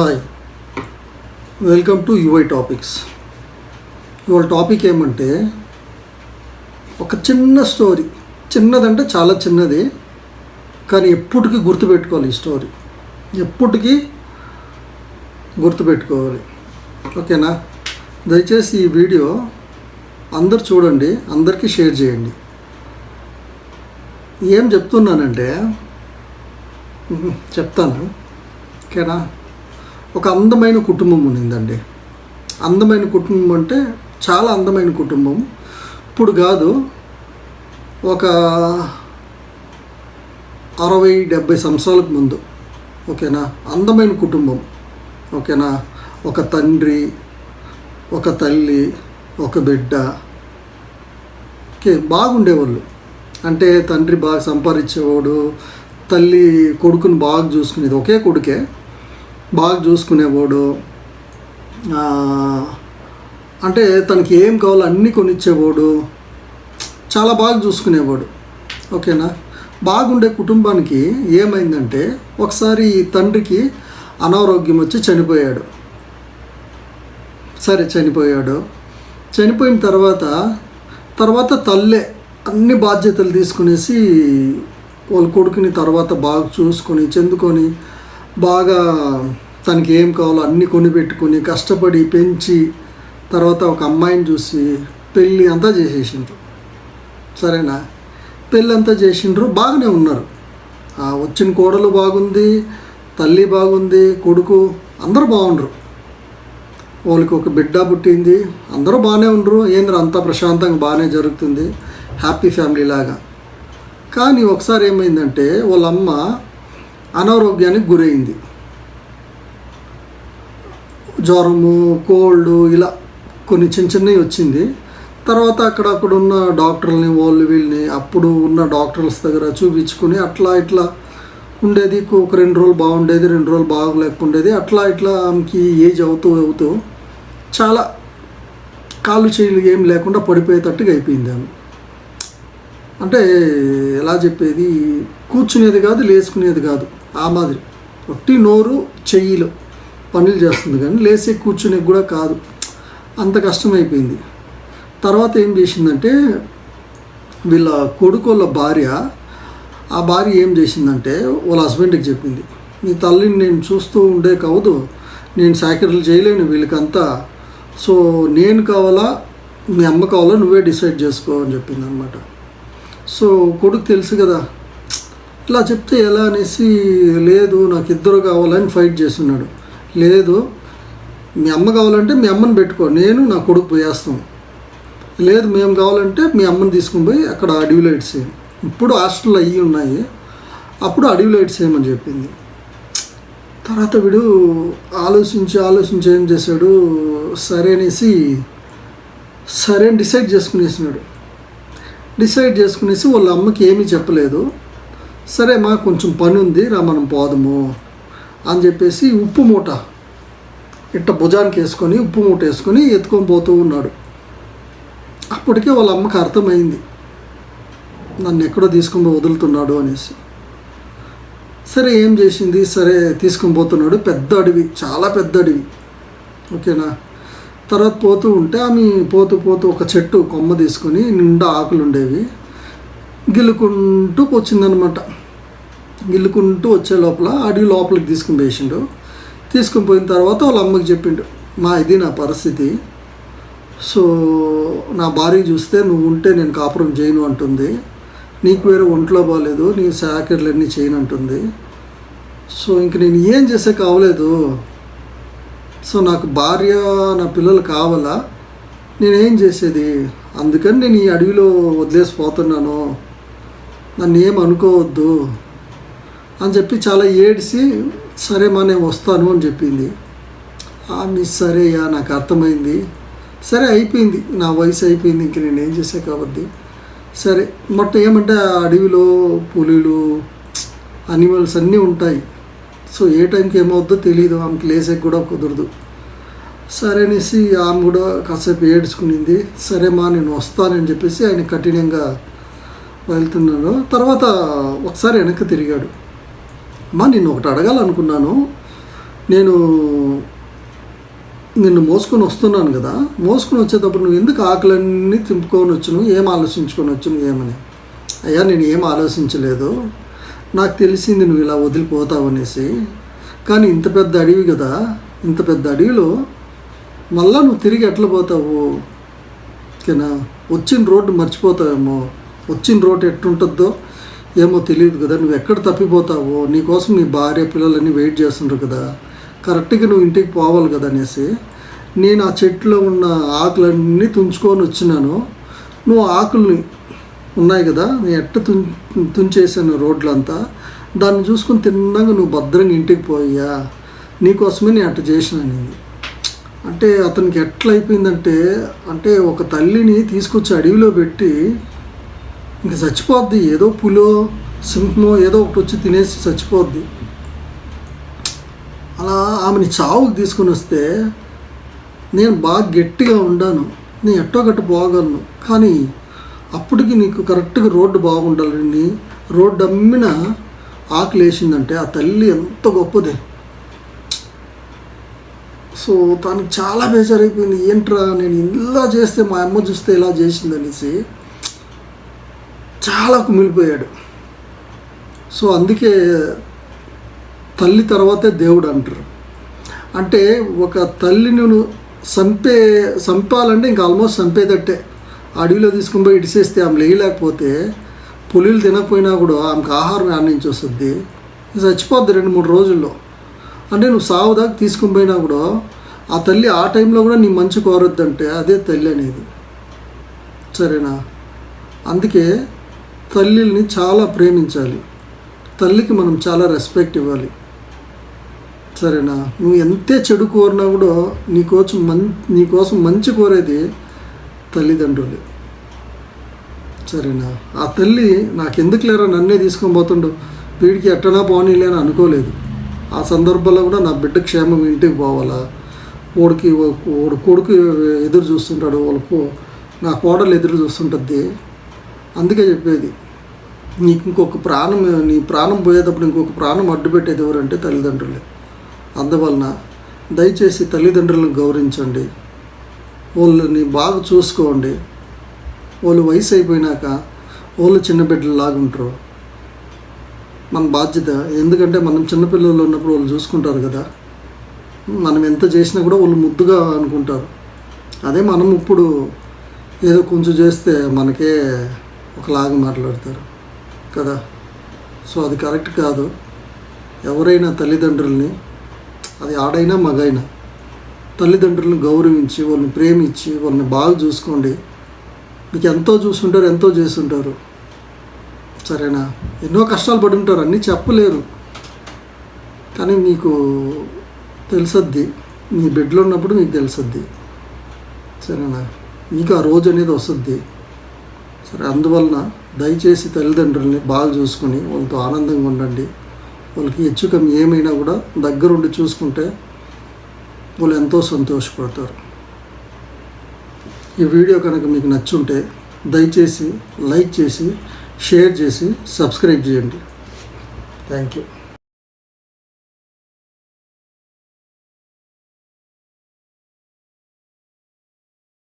Hi, welcome to UI topics. ఇవాళ topic ఏమంటే ఒక చిన్న స్టోరీ. చిన్నదంటే చాలా చిన్నది, కానీ ఎప్పటికీ గుర్తుపెట్టుకోవాలి. ఈ స్టోరీ ఎప్పటికీ గుర్తుపెట్టుకోవాలి. ఓకేనా? దయచేసి ఈ వీడియో అందరు చూడండి, అందరికీ షేర్ చేయండి. ఏం చెప్తున్నానంటే చెప్తాను. ఓకేనా? ఒక అందమైన కుటుంబం ఉండిందండి. అందమైన కుటుంబం అంటే చాలా అందమైన కుటుంబం. ఇప్పుడు కాదు, ఒక 60-70 సంవత్సరాలకు ముందు. ఓకేనా? అందమైన కుటుంబం. ఓకేనా? ఒక తండ్రి, ఒక తల్లి, ఒక బిడ్డ. ఓకే, బాగుండేవాళ్ళు. అంటే తండ్రి బాగా సంపాదించేవాడు, తల్లి కొడుకుని బాగా చూసుకునేది. ఒకే కొడుకే, బాగా చూసుకునేవాడు. అంటే తనకి ఏం కావాలో అన్నీ కొనిచ్చేవాడు, చాలా బాగా చూసుకునేవాడు. ఓకేనా? బాగుండే కుటుంబానికి ఏమైందంటే ఒకసారి తండ్రికి అనారోగ్యం వచ్చి చనిపోయాడు. సరే, చనిపోయిన తర్వాత తల్లే అన్ని బాధ్యతలు తీసుకునేసి వాళ్ళ కొడుకుని తర్వాత బాగా చూసుకొని చెందుకొని బాగా తనకి ఏం కావాలో అన్నీ కొనిపెట్టుకొని కష్టపడి పెంచి తర్వాత ఒక అమ్మాయిని చూసి పెళ్ళి అంతా చేసేసిండ్రు. సరేనా? పెళ్ళి అంతా చేసిండ్రు, బాగానే ఉన్నారు. వచ్చిన కోడలు బాగుంది, తల్లి బాగుంది, కొడుకు అందరూ బాగుండ్రు. వాళ్ళకి ఒక బిడ్డ పుట్టింది, అందరూ బాగానే ఉండరు. ఏంద్ర అంతా ప్రశాంతంగా బాగానే జరుగుతుంది, హ్యాపీ ఫ్యామిలీ లాగా. కానీ ఒకసారి ఏమైందంటే వాళ్ళ అమ్మ అనారోగ్యానికి గురైంది. జ్వరము, కోల్డ్, ఇలా కొన్ని చిన్నవి వచ్చింది. తర్వాత అక్కడ ఉన్న డాక్టర్లని వీళ్ళని అప్పుడు ఉన్న డాక్టర్స్ దగ్గర చూపించుకుని అట్లా ఇట్లా ఉండేది. ఒక 2 రోజులు బాగుండేది, 2 రోజులు బాగలేకుండేది. అట్లా ఆమెకి ఏజ్ అవుతూ చాలా కాళ్ళు చేతులు ఏం లేకుండా పడిపోయేటట్టుగా అయిపోయింది ఆమె. అంటే ఎలా చెప్పేది, కూర్చునేది కాదు, లేచుకునేది కాదు. ఆ మాదిరి ఒట్టి నోరు చెయ్యిలో పనులు చేస్తుంది, కానీ లేచి కూర్చునేది కూడా కాదు. అంత కష్టమైపోయింది. తర్వాత ఏం చేసిందంటే వీళ్ళ కొడుకు వాళ్ళ భార్య ఏం చేసిందంటే వాళ్ళ హస్బెండ్కి చెప్పింది, నీ తల్లిని నేను చూస్తూ ఉండే కావదు, నేను సాకరీలు చేయలేను వీళ్ళకంతా. సో నేను కావాలా, మీ అమ్మ కావాలా, నువ్వే డిసైడ్ చేసుకో అని చెప్పింది అనమాట. సో కొడుకు తెలుసు కదా, ఇలా చెప్తే ఎలా అనేసి, లేదు నాకు ఇద్దరు కావాలని ఫైట్ చేస్తున్నాడు. లేదు, మీ అమ్మ కావాలంటే మీ అమ్మని పెట్టుకో, నేను నా కొడుకు పోయేస్తాం. లేదు, మేము కావాలంటే మీ అమ్మని తీసుకుని పోయి అక్కడ అడవిలో ఇడ్సేయం. ఇప్పుడు హాస్టల్ అయ్యి ఉన్నాయి, అప్పుడు అడవిలో ఇడ్సేయమని చెప్పింది. తర్వాత వీడు ఆలోచించి ఏం చేశాడు, సరే అనేసి డిసైడ్ చేసుకునేసి వాళ్ళ అమ్మకి ఏమీ చెప్పలేదు. సరే మా కొంచెం పని ఉంది రా మనం పోదాము అని చెప్పేసి ఉప్పు మూట ఇట్ట భుజానికి వేసుకొని ఉప్పు మూట వేసుకొని ఎత్తుకొని పోతూ ఉన్నాడు. అప్పటికే వాళ్ళ అమ్మకి అర్థమైంది నన్ను ఎక్కడో తీసుకొని వదులుతున్నాడు అనేసి. సరే ఏం చేసింది, సరే తీసుకొని పోతున్నాడు. పెద్ద అడవి, చాలా పెద్ద అడవి. ఓకేనా? తర్వాత పోతూ ఉంటే ఆమె పోతూ ఒక చెట్టు కొమ్మ తీసుకొని నిండా ఆకులు ఉండేవి గిల్లుకుంటూ వచ్చిందనమాట. గిల్లుకుంటూ వచ్చే లోపల అడవి లోపలికి తీసుకుని పోయిన తర్వాత వాళ్ళ అమ్మకి చెప్పిండు, ఇది నా పరిస్థితి. సో నా భార్య చూస్తే నువ్వు ఉంటే నేను కాపురం చేయను అంటుంది, నీకు వేరే ఒంట్లో బాగాలేదు, నీ సాకరీలన్నీ చేయను అంటుంది. సో ఇంక నేను ఏం చేసే కావలేదు. సో నాకు భార్య, నా పిల్లలు కావాలా, నేనేం చేసేది? అందుకని నేను ఈ అడవిలో వదిలేసిపోతున్నాను, నన్ను ఏం అనుకోవద్దు అని చెప్పి చాలా ఏడిసి, సరే మా నేను వస్తాను అని చెప్పింది. సరేయా, నాకు అర్థమైంది, సరే అయిపోయింది, నా వయసు అయిపోయింది, ఇంక నేను ఏం చేసే కాబట్టి సరే. మొట్ట ఏమంటే ఆ అడవిలో పులులు, అనిమల్స్ అన్నీ ఉంటాయి. సో ఏ టైంకి ఏమవుద్దో తెలియదు, ఆమెకి లేసేకి కూడా కుదరదు. సరే అనేసి ఆమె కూడా కాసేపు ఏడ్చుకునింది. సరే మా నేను వస్తానని చెప్పేసి ఆయన కఠినంగా వెళ్తున్నాడు. తర్వాత ఒకసారి వెనక్కి తిరిగాడు. నేను ఒకటి అడగాలనుకున్నాను, నేను నిన్ను మోసుకొని వస్తున్నాను కదా, మోసుకొని వచ్చేటప్పుడు నువ్వు ఎందుకు ఆకులన్నీ తింపుకొని వచ్చును, ఏం ఆలోచించుకొని వచ్చును ఏమని. అయ్యా నేను ఏం ఆలోచించలేదు, నాకు తెలిసింది నువ్వు ఇలా వదిలిపోతావు అనేసి. కానీ ఇంత పెద్ద అడవి కదా, ఇంత పెద్ద అడవిలో మళ్ళా నువ్వు తిరిగి ఎట్లా పోతావు, ఓకేనా. వచ్చిన రోడ్డు మర్చిపోతావేమో, వచ్చిన రోడ్డు ఎట్లుంటుందో ఏమో తెలియదు కదా, నువ్వు ఎక్కడ తప్పిపోతావో, నీకోసం నీ భార్య పిల్లలన్నీ వెయిట్ చేస్తుండ్రు కదా, కరెక్ట్గా నువ్వు ఇంటికి పోవాలి కదా అనేసి నేను ఆ చెట్టులో ఉన్న ఆకులన్నీ తుంచుకొని వచ్చినాను. నువ్వు ఆకుల్ని ఉన్నాయి కదా, నేను ఎట్ట తుంచేసాను రోడ్లంతా, దాన్ని చూసుకొని తిన్నగా నువ్వు భద్రంగా ఇంటికి పోయా, నీకోసమే నేను అట్ట చేసినాను. అంటే అతనికి ఎట్లా అయిపోయిందంటే, అంటే ఒక తల్లిని తీసుకొచ్చి అడవిలో పెట్టి ఇంక చచ్చిపోద్ది, ఏదో పులో సింహమో ఏదో ఒకటి వచ్చి తినేసి చచ్చిపోద్ది. అలా ఆమెని చావుకు తీసుకుని వస్తే నేను బాగా గట్టిగా ఉండాను, నేను ఎట్టో గట్ట పోగలను. కానీ అప్పటికి నీకు కరెక్ట్గా రోడ్డు బాగుండాలని రోడ్డు అమ్మిన ఆకలి వేసిందంటే ఆ తల్లి ఎంత గొప్పది. సో తనకు చాలా బేజారైపోయింది, ఏంట్రా నేను ఇలా చేస్తే మా అమ్మ చూస్తే ఇలా చేసింది అనేసి చాలా కుమిలిపోయాడు. సో అందుకే తల్లి తర్వాతే దేవుడు అంటారు. అంటే ఒక తల్లిని చంపాలంటే ఇంకా ఆల్మోస్ట్ చంపేదట్టే. అడవిలో తీసుకుని పోయి ఇడిసేస్తే ఆమె లేయలేకపోతే, పులిలు తినకపోయినా కూడా ఆమెకు ఆహారం ఆడ నుంచి వస్తుంది, చచ్చిపోద్ది 2-3 రోజుల్లో. అంటే నువ్వు సావు దాకా తీసుకుని పోయినా కూడా ఆ తల్లి ఆ టైంలో కూడా నీ మంచి కోరొద్దంటే అదే తల్లి అనేది, సరేనా. అందుకే తల్లిని చాలా ప్రేమించాలి, తల్లికి మనం చాలా రెస్పెక్ట్ ఇవ్వాలి, సరేనా. నువ్వు ఎంతే చెడు కోరినా కూడా నీకోసం మంచి కోరేది తల్లిదండ్రులు, సరేనా. ఆ తల్లి నాకెందుకు లేరా నన్నే తీసుకొని పోతుండు, వీడికి ఎట్టనా పోనీలే అని అనుకోలేదు. ఆ సందర్భంలో కూడా నా బిడ్డ క్షేమం ఇంటికి పోవాలా, కొడుకు ఎదురు చూస్తుంటాడు, వాళ్ళకు నా కోడలు ఎదురు చూస్తుంటుంది. అందుకే చెప్పేది, నీకు నీ ప్రాణం పోయేటప్పుడు ఇంకొక ప్రాణం అడ్డుపెట్టేది ఎవరంటే తల్లిదండ్రులే. అందువలన దయచేసి తల్లిదండ్రులను గౌరవించండి, వాళ్ళని బాగా చూసుకోండి. వాళ్ళు వయసు అయిపోయినాక వాళ్ళు చిన్న బిడ్డలు ఉంటారు. మన బాధ్యత, ఎందుకంటే మనం చిన్నపిల్లలు ఉన్నప్పుడు వాళ్ళు చూసుకుంటారు కదా, మనం ఎంత చేసినా కూడా వాళ్ళు ముద్దుగా అనుకుంటారు. అదే మనం ఇప్పుడు ఏదో కొంచెం చేస్తే మనకే ఒకలాగా మాట్లాడతారు కదా. సో అది కరెక్ట్ కాదు. ఎవరైనా తల్లిదండ్రుల్ని, అది ఆడైనా మగైనా, తల్లిదండ్రులను గౌరవించి వాళ్ళని ప్రేమించి వాళ్ళని బాగా చూసుకోండి. మీకు ఎంతో చూస్తుంటారు, ఎంతో చేస్తుంటారు, సరేనా. ఎన్నో కష్టాలు పడి ఉంటారు, అన్నీ చెప్పలేరు. కానీ మీకు తెలుసద్ది, మీ బిడ్డలో ఉన్నప్పుడు మీకు తెలుసద్ది, సరేనా. మీకు ఆ రోజు అనేది వస్తుంది, సరే. అందువలన దయచేసి తల్లిదండ్రుల్ని బాగా చూసుకొని వాళ్ళతో ఆనందంగా ఉండండి. వాళ్ళకి హెచ్చుకం ఏమైనా కూడా దగ్గరుండి చూసుకుంటే వాళ్ళు ఎంతో సంతోషపడతారు. ఈ వీడియో కనుక మీకు నచ్చుంటే దయచేసి లైక్ చేసి, షేర్ చేసి, సబ్స్క్రైబ్ చేయండి. Thank you.